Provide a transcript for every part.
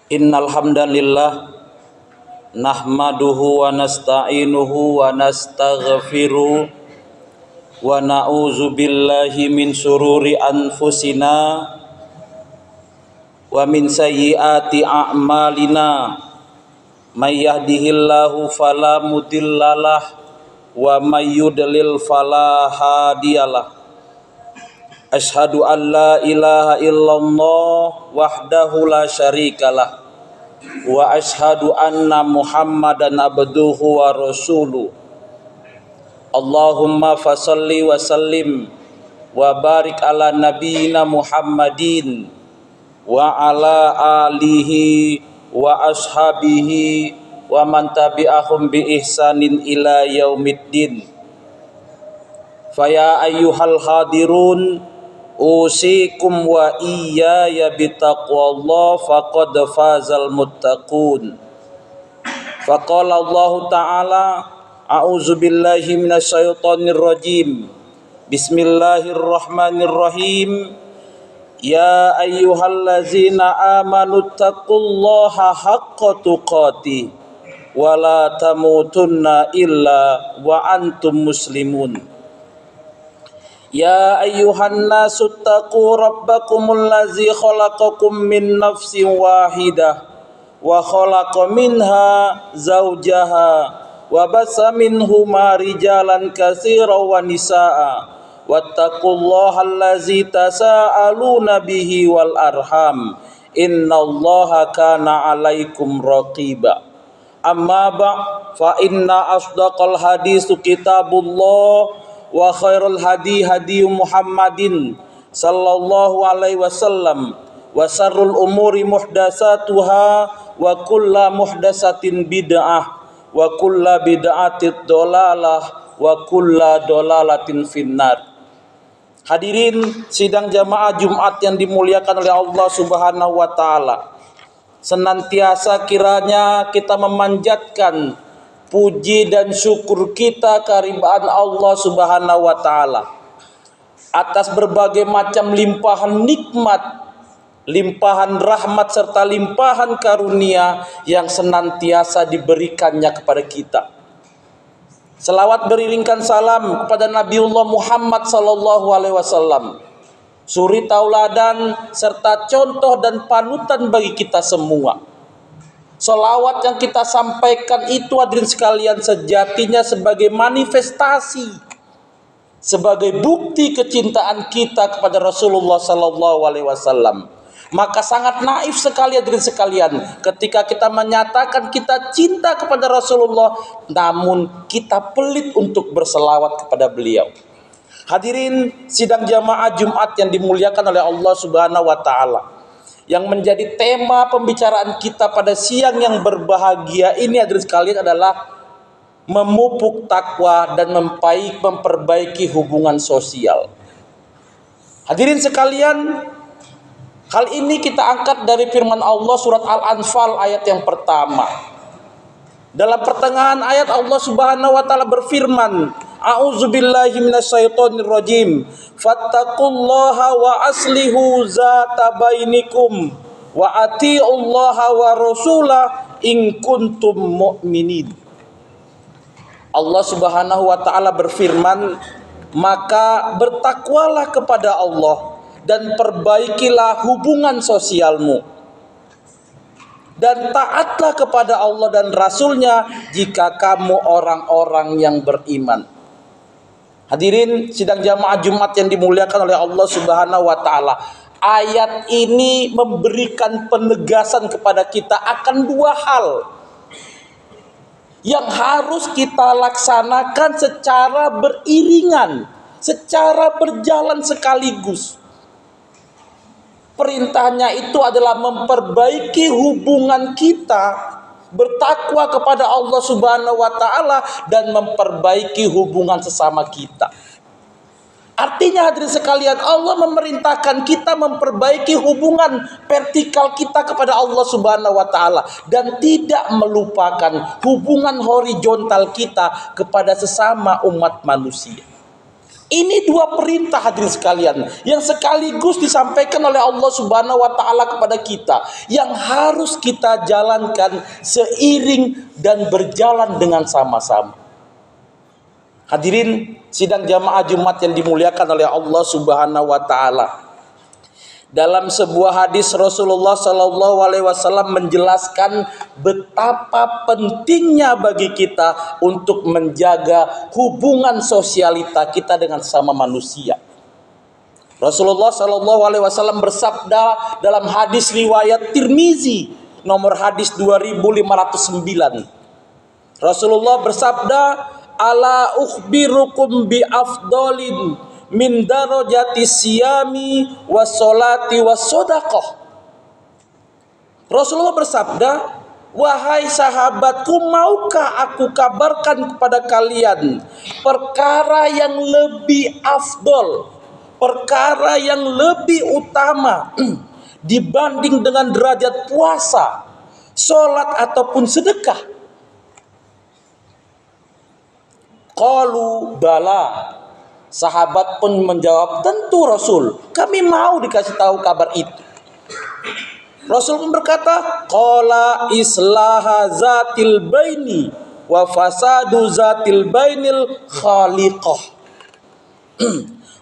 Innal hamdalillah nahmaduhu wa nasta'inuhu wa nastaghfiruh wa na'udzu billahi min sururi anfusina wa min sayyiati a'malina may yahdihillahu fala mudhillalah wa may yudlil fala hadiyalah. Asyhadu an la ilaha illallah wahdahu la syarikalah wa asyhadu anna Muhammadan abduhu wa rasuluh. Allahumma fasalli wa sallim wa barik ala nabiyyina Muhammadin wa ala alihi wa ashabihi wa man tabi'ahum bi ihsanin ila yaumiddin. Faya ayyuhal hadirun usikum wa iyaya bitaqwallah faqad fazal muttaqun. Faqala Allah Ta'ala a'udzu billahi minasyaitonir rajim. Bismillahirrahmanirrahim. Ya ayyuhallazina amanu taqullaha haqqa tuqatih wa la tamutunna illa wa antum muslimun. Ya ayyuhan nasu taqu rabbakumul ladzi khalaqakum min nafsin wahidah wa khalaqa minha zawjaha wa bassa minhuma rijalan katsiran wa nisaa wattaqullaha allazi tasaaluna bihi wal arham innallaha kana 'alaikum raqiba. Amma fa inna asdaqal hadis kitabullah wa khairul hadi hadi Muhammadin sallallahu alaihi wasallam wa syarrul umuri muhdatsatuha wa kullu muhdatsatin bid'ah wa kullu bid'atin dhalalah wa kullu dhalalatin finnar. Hadirin sidang jamaah Jumat yang dimuliakan oleh Allah Subhanahu wa taala. Senantiasa kiranya kita memanjatkan puji dan syukur kita kehadirat Allah Subhanahu wa taala atas berbagai macam limpahan nikmat, limpahan rahmat serta limpahan karunia yang senantiasa diberikannya kepada kita. Selawat beriringkan salam kepada Nabiullah Muhammad sallallahu alaihi wasallam, suri tauladan serta contoh dan panutan bagi kita semua. Salawat yang kita sampaikan itu hadirin sekalian sejatinya sebagai manifestasi, sebagai bukti kecintaan kita kepada Rasulullah sallallahu alaihi wasallam. Maka sangat naif sekali hadirin sekalian ketika kita menyatakan kita cinta kepada Rasulullah namun kita pelit untuk berselawat kepada beliau. Hadirin sidang jamaah Jumat yang dimuliakan oleh Allah Subhanahu wa taala. Yang menjadi tema pembicaraan kita pada siang yang berbahagia ini hadirin sekalian adalah memupuk takwa dan memperbaiki hubungan sosial. Hadirin sekalian, hal ini kita angkat dari firman Allah surat Al-Anfal ayat yang pertama. Dalam pertengahan ayat Allah Subhanahu wa taala berfirman, a'udzubillahi minasyaitonir rajim. Fattaqullaha wa aslihu zata bainikum wa atiullaha wa rasulah in kuntum mu'minin. Allah Subhanahu wa taala berfirman, maka bertakwalah kepada Allah dan perbaikilah hubungan sosialmu dan taatlah kepada Allah dan Rasulnya jika kamu orang-orang yang beriman. Hadirin sidang jamaah Jumat yang dimuliakan oleh Allah Subhanahu wa taala. Ayat ini memberikan penegasan kepada kita akan dua hal yang harus kita laksanakan secara beriringan, secara berjalan sekaligus. Perintahnya itu adalah memperbaiki hubungan kita, bertakwa kepada Allah Subhanahu wa taala dan memperbaiki hubungan sesama kita. Artinya hadirin sekalian, Allah memerintahkan kita memperbaiki hubungan vertikal kita kepada Allah Subhanahu wa taala dan tidak melupakan hubungan horizontal kita kepada sesama umat manusia. Ini dua perintah hadirin sekalian yang sekaligus disampaikan oleh Allah Subhanahu wa taala kepada kita yang harus kita jalankan seiring dan berjalan dengan sama-sama. Hadirin sidang jamaah Jumat yang dimuliakan oleh Allah Subhanahu wa taala. Dalam sebuah hadis Rasulullah Shallallahu Alaihi Wasallam menjelaskan betapa pentingnya bagi kita untuk menjaga hubungan sosialita kita dengan sama manusia. Rasulullah Shallallahu Alaihi Wasallam bersabda dalam hadis riwayat Tirmizi nomor hadis 2509. Rasulullah bersabda, "Ala ukhbirukum bi afdolin min darajati siyami wassolati wassodaqah." Rasulullah bersabda, "Wahai sahabatku, maukah aku kabarkan kepada kalian perkara yang lebih afdol, perkara yang lebih utama dibanding dengan derajat puasa, sholat ataupun sedekah?" Qalu bala. Sahabat pun menjawab, "Tentu Rasul, kami mau dikasih tahu kabar itu." Rasul pun berkata, "Qala islaha zatil baini wa fasadu zatil bainil khaliqah."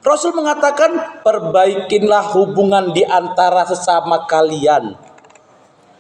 Rasul mengatakan, perbaikinlah hubungan di antara sesama kalian.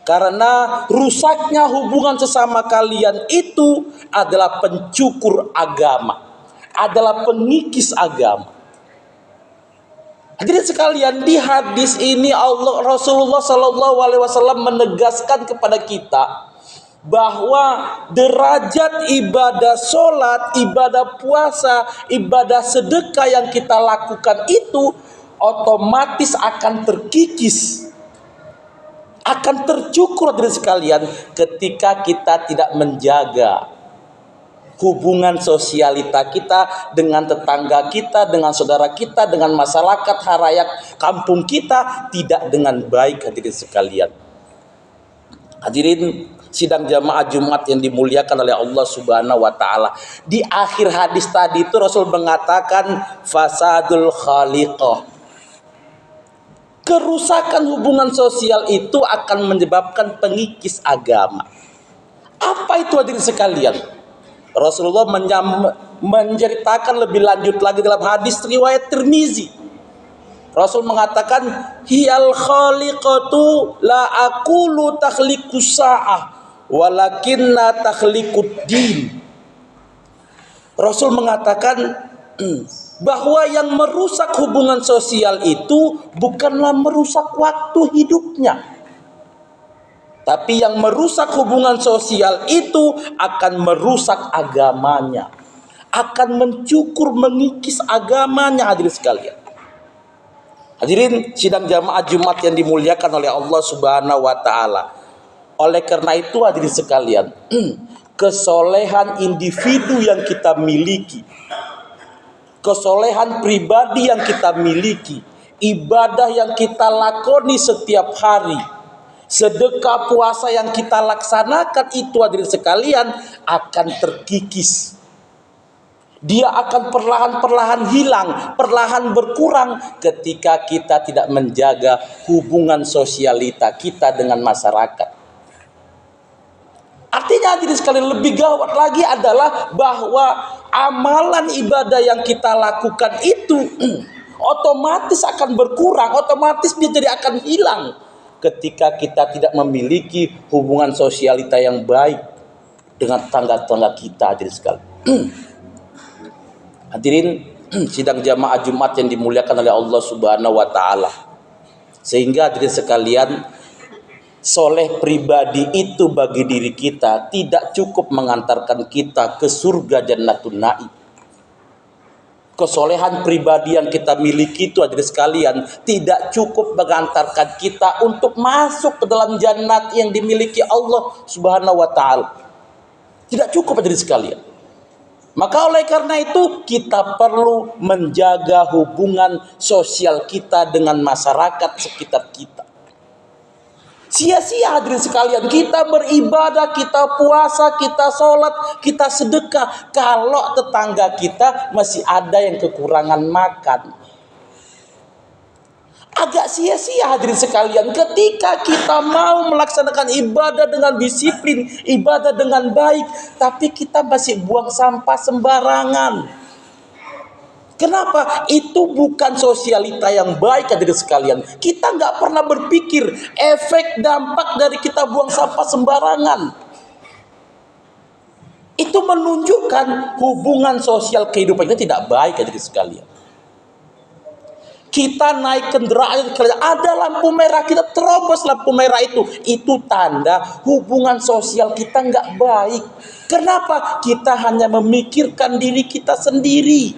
Karena rusaknya hubungan sesama kalian itu adalah pencukur agama, adalah pengikis agama. Hadirin sekalian, di hadis ini Rasulullah Shallallahu Alaihi Wasallam menegaskan kepada kita bahwa derajat ibadah sholat, ibadah puasa, ibadah sedekah yang kita lakukan itu otomatis akan terkikis, akan tercukur hadirin sekalian ketika kita tidak menjaga hubungan sosialita kita dengan tetangga kita, dengan saudara kita, dengan masyarakat halayak kampung kita tidak dengan baik hadirin sekalian. Hadirin sidang jamaah Jumat yang dimuliakan oleh Allah Subhanahu wa taala. Di akhir hadis tadi itu Rasul mengatakan fasadul khaliqah. Kerusakan hubungan sosial itu akan menyebabkan pengikis agama. Apa itu hadirin sekalian? Rasulullah menceritakan lebih lanjut lagi dalam hadis riwayat Tirmizi. Rasul mengatakan, "Hiyal khaliqatu la aqulu takhliqus sa'ah walakinna takhliqud din." Rasul mengatakan bahwa yang merusak hubungan sosial itu bukanlah merusak waktu hidupnya, tapi yang merusak hubungan sosial itu akan merusak agamanya, akan mencukur, mengikis agamanya hadirin sekalian. Hadirin sidang jamaah Jumat yang dimuliakan oleh Allah Subhanahu wa taala. Oleh karena itu hadirin sekalian, kesolehan individu yang kita miliki, kesolehan pribadi yang kita miliki, ibadah yang kita lakoni setiap hari, sedekah puasa yang kita laksanakan itu hadirin sekalian akan terkikis. Dia akan perlahan-perlahan hilang, perlahan berkurang ketika kita tidak menjaga hubungan sosialita kita dengan masyarakat. Artinya hadirin sekalian, lebih gawat lagi adalah bahwa amalan ibadah yang kita lakukan itu otomatis akan berkurang, otomatis dia jadi akan hilang ketika kita tidak memiliki hubungan sosialita yang baik dengan tangga-tangga kita hadirin sekalian. Hadirin sidang jamaah Jumat yang dimuliakan oleh Allah Subhanahu wa taala. Sehingga hadirin sekalian, soleh pribadi itu bagi diri kita tidak cukup mengantarkan kita ke surga Jannatun Na'im. Kesolehan pribadi yang kita miliki itu hadirin sekalian tidak cukup mengantarkan kita untuk masuk ke dalam jannat yang dimiliki Allah Subhanahu wa taala. Tidak cukup hadirin sekalian. Maka oleh karena itu kita perlu menjaga hubungan sosial kita dengan masyarakat sekitar kita. Sia-sia hadirin sekalian, kita beribadah, kita puasa, kita sholat, kita sedekah, kalau tetangga kita masih ada yang kekurangan makan. Agak sia-sia hadirin sekalian ketika kita mau melaksanakan ibadah dengan disiplin, ibadah dengan baik, tapi kita masih buang sampah sembarangan. Kenapa? Itu bukan sosialita yang baik hadirin sekalian. Kita nggak pernah berpikir efek dampak dari kita buang sampah sembarangan. Itu menunjukkan hubungan sosial kehidupan kita tidak baik hadirin sekalian. Kita naik kendaraan, ada lampu merah, kita terobos lampu merah itu tanda hubungan sosial kita nggak baik. Kenapa? Kita hanya memikirkan diri kita sendiri.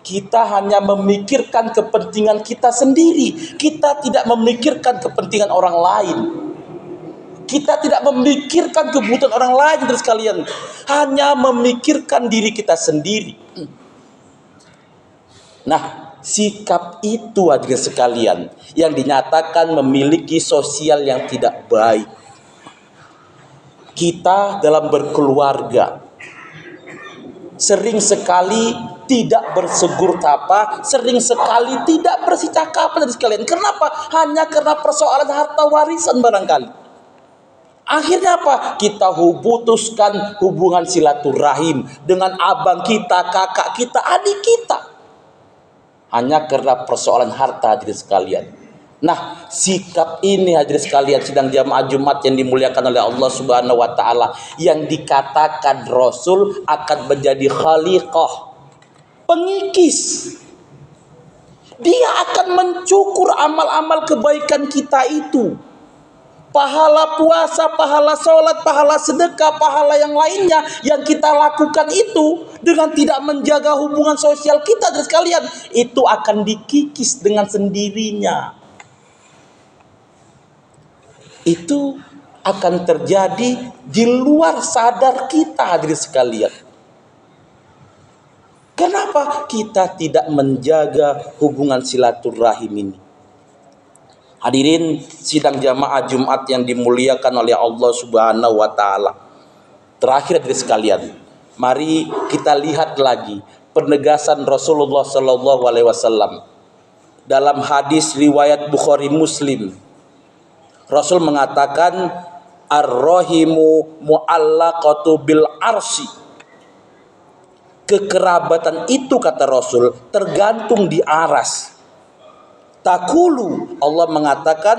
Kita hanya memikirkan kepentingan kita sendiri. Kita tidak memikirkan kepentingan orang lain. Kita tidak memikirkan kebutuhan orang lain, terus kalian hanya memikirkan diri kita sendiri. Nah, sikap itu hadirin sekalian yang dinyatakan memiliki sosial yang tidak baik. Kita dalam berkeluarga sering sekali tidak bersegur sapa, sering sekali tidak bersicakapan hadirin sekalian. Kenapa? Hanya karena persoalan harta warisan barangkali. Akhirnya apa? Kita putuskan hubungan silaturahim dengan abang kita, kakak kita, adik kita. Hanya karena persoalan harta hadirin sekalian. Nah, sikap ini hadirin sekalian sidang jamaah Jumat yang dimuliakan oleh Allah Subhanahu wa taala, yang dikatakan Rasul akan menjadi khaliqah, pengikis. Dia akan mencukur amal-amal kebaikan kita itu. Pahala puasa, pahala sholat, pahala sedekah, pahala yang lainnya yang kita lakukan itu dengan tidak menjaga hubungan sosial kita dan sekalian, itu akan dikikis dengan sendirinya. Itu akan terjadi di luar sadar kita hadirin sekalian. Kenapa kita tidak menjaga hubungan silaturahim ini? Hadirin sidang jamaah Jumat yang dimuliakan oleh Allah Subhanahu wa taala. Terakhir hadirin sekalian, mari kita lihat lagi penegasan Rasulullah sallallahu alaihi wasallam dalam hadis riwayat Bukhari Muslim. Rasul mengatakan ar-rahimu mu'allaqatu bil arsy. Kekerabatan itu kata Rasul tergantung di aras. Takulu, Allah mengatakan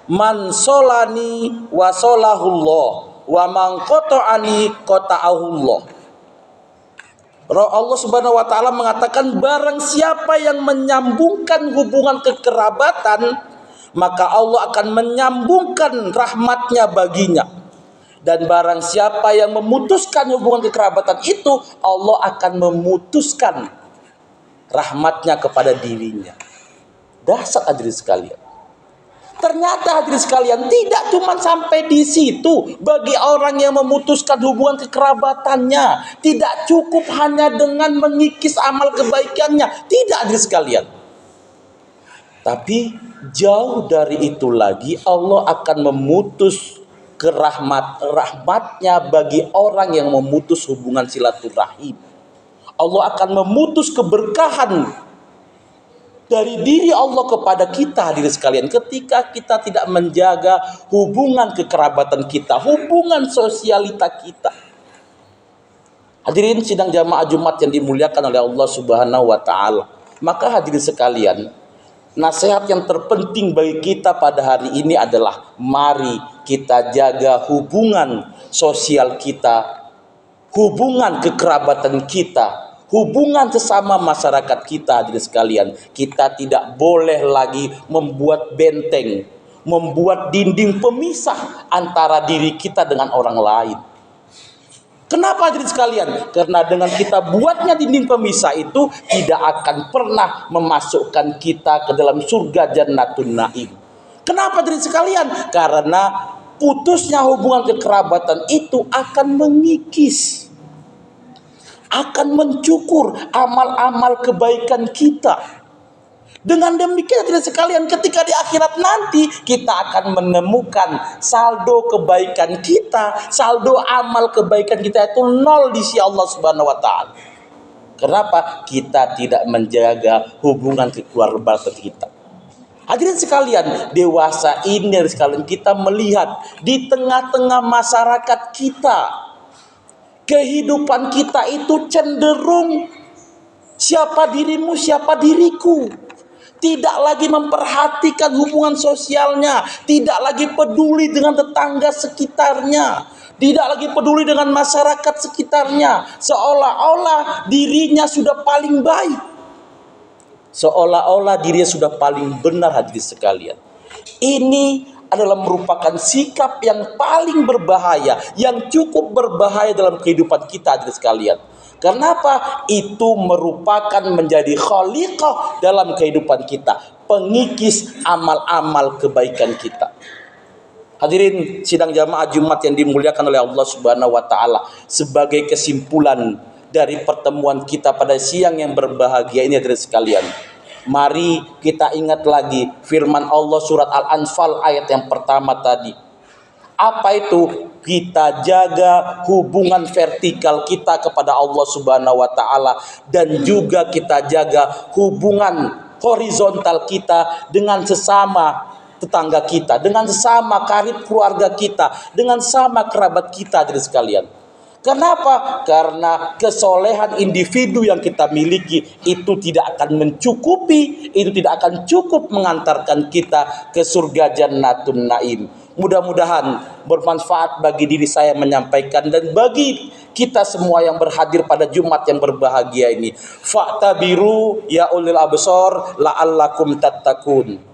man solani wa solahullah wa man qata'ani qata'ahullah. Allah Subhanahu wa taala mengatakan barang siapa yang menyambungkan hubungan kekerabatan, maka Allah akan menyambungkan rahmatnya baginya. Dan barang siapa yang memutuskan hubungan kekerabatan itu, Allah akan memutuskan rahmatnya kepada dirinya. Dasar hadirin sekalian. Ternyata hadirin sekalian tidak cuma sampai di situ bagi orang yang memutuskan hubungan kekerabatannya. Tidak cukup hanya dengan mengikis amal kebaikannya. Tidak hadirin sekalian. Tapi jauh dari itu lagi, Allah akan memutus rahmatnya bagi orang yang memutus hubungan silaturahim. Allah akan memutus keberkahan dari diri Allah kepada kita hadirin sekalian ketika kita tidak menjaga hubungan kekerabatan kita, hubungan sosialita kita. Hadirin sidang jamaah Jumat yang dimuliakan oleh Allah Subhanahu wa taala. Maka hadirin sekalian, nasihat yang terpenting bagi kita pada hari ini adalah mari kita jaga hubungan sosial kita, hubungan kekerabatan kita, hubungan sesama masyarakat kita hadirin sekalian. Kita tidak boleh lagi membuat benteng, membuat dinding pemisah antara diri kita dengan orang lain. Kenapa hadirin sekalian? Karena dengan kita buatnya dinding pemisah itu tidak akan pernah memasukkan kita ke dalam surga Jannatun Naim. Kenapa hadirin sekalian? Karena putusnya hubungan kekerabatan itu akan mengikis, akan mencukur amal-amal kebaikan kita. Dengan demikian hadirin sekalian, ketika di akhirat nanti kita akan menemukan saldo kebaikan kita, saldo amal kebaikan kita itu nol di sisi Allah Subhanahu wa taala. Kenapa? Kita tidak menjaga hubungan keluarga kita. Hadirin sekalian, dewasa ini hadirin sekalian, kita melihat di tengah-tengah masyarakat kita, kehidupan kita itu cenderung siapa dirimu, siapa diriku. Tidak lagi memperhatikan hubungan sosialnya, tidak lagi peduli dengan tetangga sekitarnya, tidak lagi peduli dengan masyarakat sekitarnya, seolah-olah dirinya sudah paling baik, seolah-olah dirinya sudah paling benar. Hadirin sekalian, ini adalah merupakan sikap yang paling berbahaya, yang cukup berbahaya dalam kehidupan kita hadirin sekalian. Kenapa? Itu merupakan menjadi khaliqah dalam kehidupan kita, pengikis amal-amal kebaikan kita. Hadirin sidang jamaah Jumat yang dimuliakan oleh Allah Subhanahu wa taala, sebagai kesimpulan dari pertemuan kita pada siang yang berbahagia ini hadirin sekalian, mari kita ingat lagi firman Allah surat Al-Anfal ayat yang pertama tadi. Apa itu? Kita jaga hubungan vertikal kita kepada Allah Subhanahu wa taala, dan juga kita jaga hubungan horizontal kita dengan sesama tetangga kita, dengan sesama karib keluarga kita, dengan sama kerabat kita hadirin sekalian. Kenapa? Karena kesolehan individu yang kita miliki itu tidak akan mencukupi, itu tidak akan cukup mengantarkan kita ke surga Jannatun Naim. Mudah-mudahan bermanfaat bagi diri saya menyampaikan dan bagi kita semua yang berhadir pada Jumat yang berbahagia ini. Fa'tabiru ya ulil absar la'allakum tattaqun.